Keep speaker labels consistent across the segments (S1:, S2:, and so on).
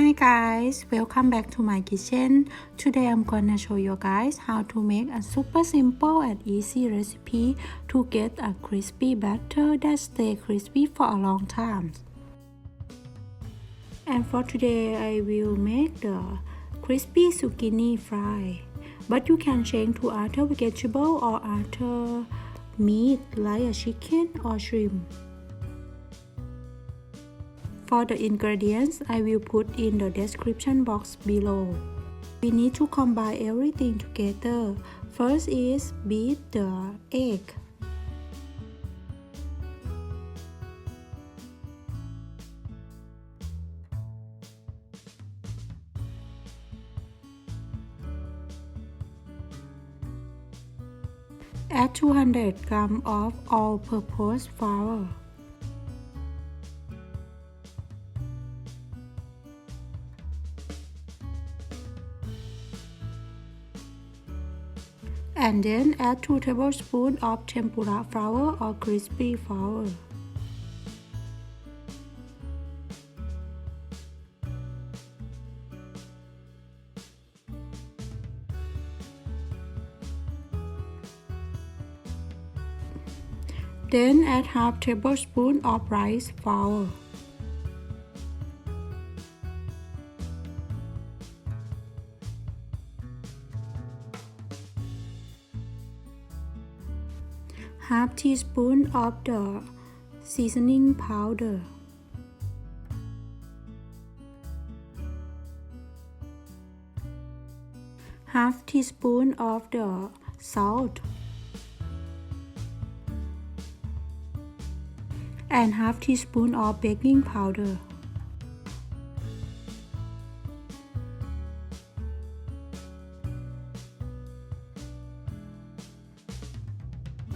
S1: Hi guys, welcome back to my kitchen. Today I'm gonna show you guys how to make a super simple and easy recipe to get a crispy batter that stay crispy for a long time. And for today I will make the crispy zucchini fry. But you can change to other vegetable or other meat like a chicken or shrimp. For the ingredients, I will put in the description box below. We need to combine everything together. First is beat the egg. Add 200 grams of all-purpose flour. And then add 2 tablespoons of tempura flour or crispy flour. Then add half tablespoon of rice flour. Half teaspoon of the seasoning powder. Half teaspoon of the salt. And half teaspoon of baking powder.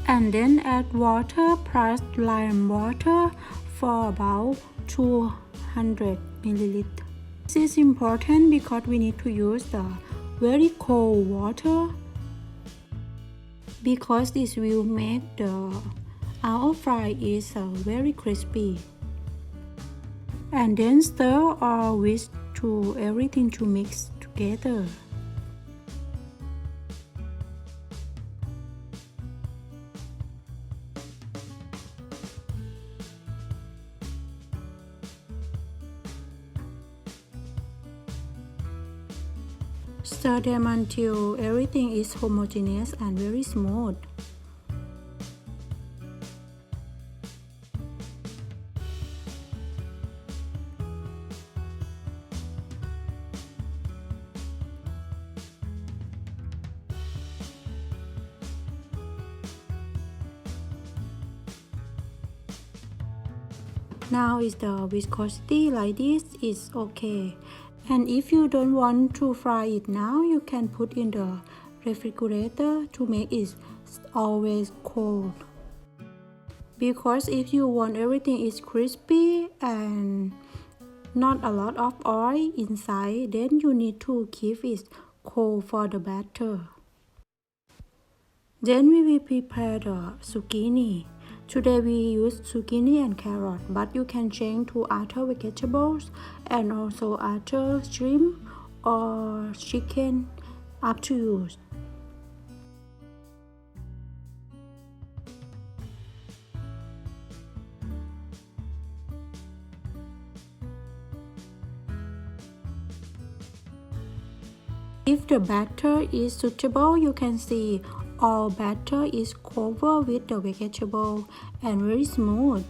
S1: And then add water plus lime water for about 200 ml. This is important because we need to use the very cold water because this will make our fry is very crispy. And then stir or whisk to everything to mix together. Stir them until everything is homogeneous and very smooth. Now is the viscosity like this is okay. And if you don't want to fry it now, you can put in the refrigerator to make it always cold. Because if you want everything is crispy and not a lot of oil inside, then you need to keep it cold for the batter. Then we will prepare the zucchini. Today we use zucchini and carrot, but you can change to other vegetables and also other shrimp or chicken, up to you. If the batter is suitable, you can see all batter is covered with the vegetable and very smooth.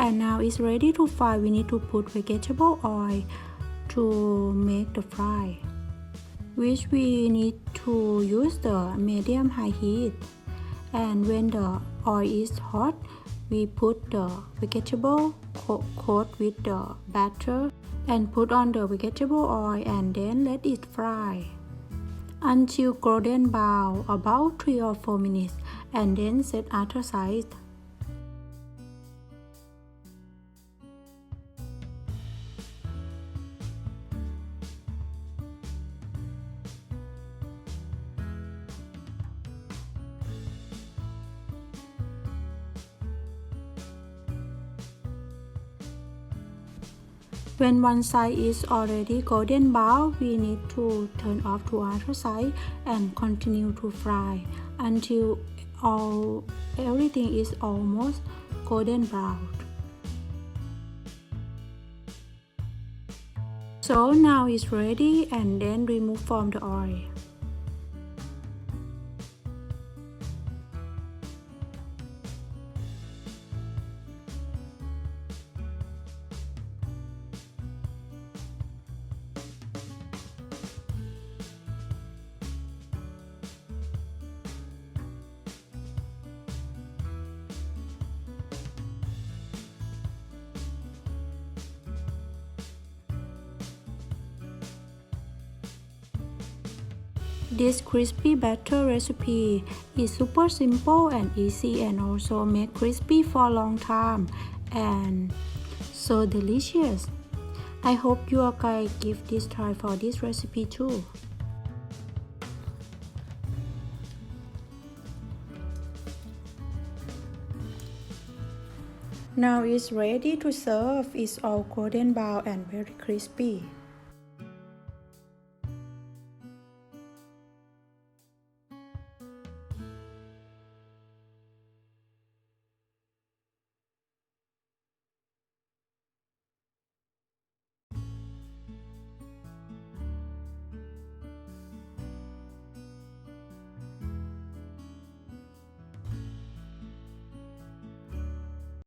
S1: And now it's ready to fry. We need to put vegetable oil to make the fry, which we need to use the medium high heat. And when the oil is hot, we put the vegetable coat with the batter and put on the vegetable oil and then let it fry until golden brown, about 3 or 4 minutes, and then set other side. When one side is already golden brown, we need to turn off to other side and continue to fry until everything is almost golden brown. So now it's ready, and then remove from the oil. This crispy batter recipe is super simple and easy, and also make crispy for a long time and so delicious. I hope you guys give this try for this recipe too. Now it's ready to serve. It's all golden brown and very crispy.